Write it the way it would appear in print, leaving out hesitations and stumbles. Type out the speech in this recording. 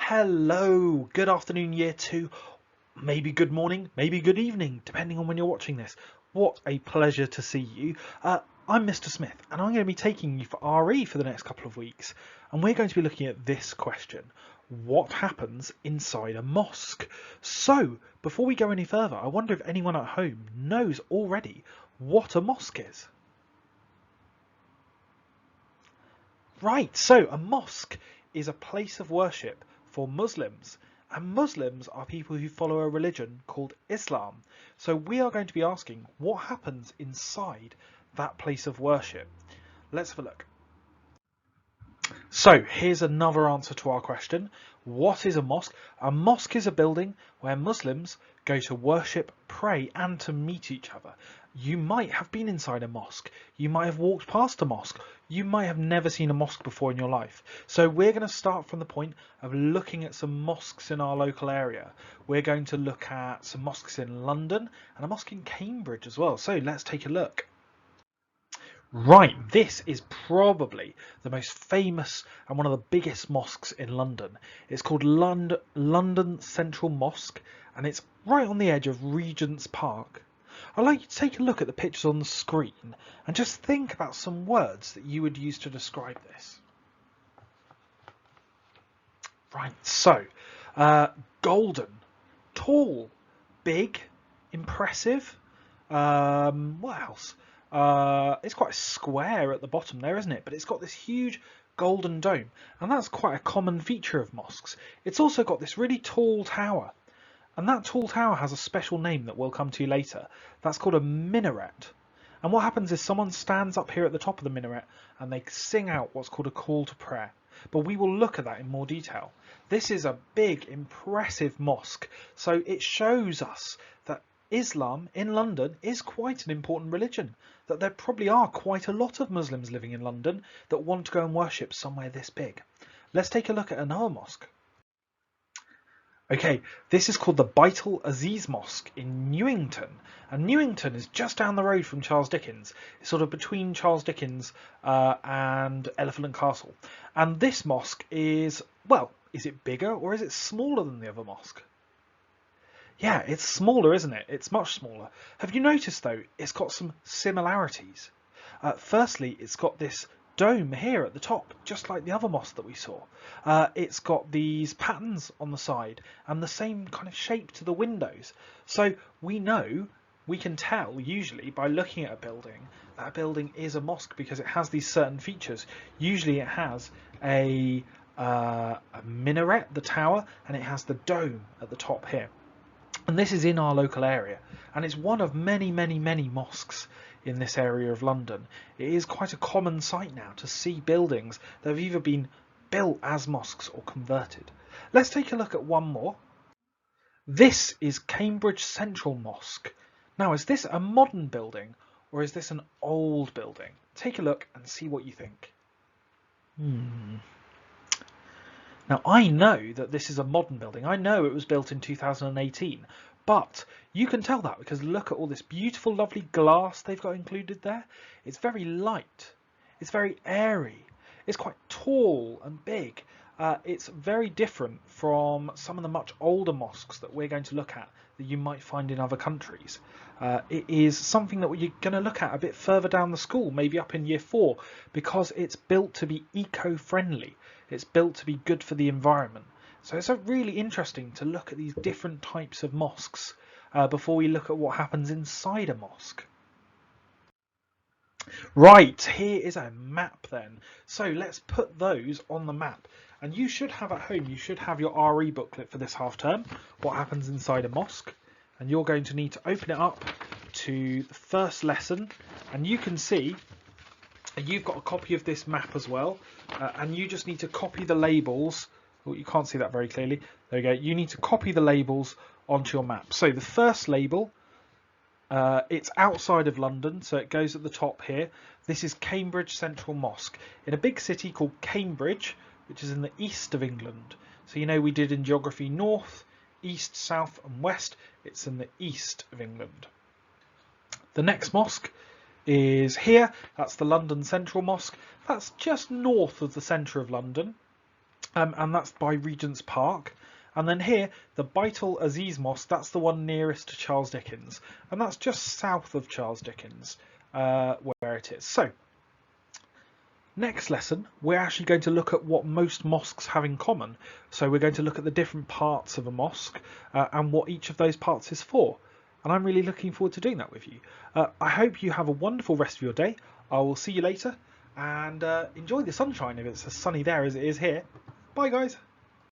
Hello, good afternoon, year two, maybe good morning, maybe good evening, depending on when you're watching this. What a pleasure to see you. I'm Mr. Smith, and I'm going to be taking you for RE for the next couple of weeks, and we're going to be looking at this question. What happens inside a mosque? So, before we go any further, I wonder if anyone at home knows already what a mosque is. Right, so a mosque is a place of worship for Muslims, and Muslims are people who follow a religion called Islam. So we are going to be asking what happens inside that place of worship. Let's have a look. So here's another answer to our question. What is a mosque? A mosque is a building where Muslims go to worship, pray, and to meet each other. You might have been inside a mosque. You might have walked past a mosque. You might have never seen a mosque before in your life. So we're going to start from the point of looking at some mosques in our local area. We're going to look at some mosques in London and a mosque in Cambridge as well. So let's take a look. Right, this is probably the most famous and one of the biggest mosques in London. It's called London Central Mosque, and it's right on the edge of Regent's Park. I'd like you to take a look at the pictures on the screen and just think about some words that you would use to describe this. Right, so golden, tall, big, impressive. What else? It's quite square at the bottom there, isn't it? But it's got this huge golden dome, and that's quite a common feature of mosques. It's also got this really tall tower, and that tall tower has a special name that we'll come to later. That's called a minaret. And what happens is someone stands up here at the top of the minaret and they sing out what's called a call to prayer. But we will look at that in more detail. This is a big, impressive mosque, so it shows us that Islam in London is quite an important religion, that there probably are quite a lot of Muslims living in London that want to go and worship somewhere this big. Let's take a look at another mosque. Okay, this is called the Baitul Aziz Mosque in Newington, and Newington is just down the road from Charles Dickens. It's sort of between Charles Dickens and Elephant and Castle. And this mosque is, well, is it bigger or is it smaller than the other mosque? Yeah, it's smaller, isn't it? It's much smaller. Have you noticed, though, it's got some similarities? Firstly, it's got this dome here at the top, just like the other mosque that we saw. It's got these patterns on the side and the same kind of shape to the windows. So we can tell usually by looking at a building that a building is a mosque because it has these certain features. Usually it has a minaret, the tower, and it has the dome at the top here. And this is in our local area, and it's one of many, many, many mosques in this area of London. It is quite a common sight now to see buildings that have either been built as mosques or converted. Let's take a look at one more. This is Cambridge Central Mosque. Now, is this a modern building or is this an old building? Take a look and see what you think. Now, I know that this is a modern building. I know it was built in 2018, but you can tell that because look at all this beautiful, lovely glass they've got included there. It's very light. It's very airy. It's quite tall and big. It's very different from some of the much older mosques that we're going to look at that you might find in other countries. It is something that you're going to look at a bit further down the school, maybe up in year 4, because it's built to be eco-friendly. It's built to be good for the environment. So it's really interesting to look at these different types of mosques before we look at what happens inside a mosque. Right, here is a map then. So let's put those on the map. And you should have at home, you should have your RE booklet for this half term, what happens inside a mosque. And you're going to need to open it up to the first lesson. And you can see you've got a copy of this map as well. And you just need to copy the labels. Oh, you can't see that very clearly. There we go. You need to copy the labels onto your map. So the first label, it's outside of London, so it goes at the top here. This is Cambridge Central Mosque in a big city called Cambridge, which is in the east of England. So you know we did in geography north, east, south and west. It's in the east of England. The next mosque is here. That's the London Central Mosque. That's just north of the centre of London. and that's by Regent's Park. And then here, the Baitul Aziz Mosque, that's the one nearest to Charles Dickens, and that's just south of Charles Dickens, where it is. So, next lesson, we're actually going to look at what most mosques have in common. So we're going to look at the different parts of a mosque and what each of those parts is for. And I'm really looking forward to doing that with you. I hope you have a wonderful rest of your day. I will see you later, and enjoy the sunshine if it's as sunny there as it is here. Bye, guys.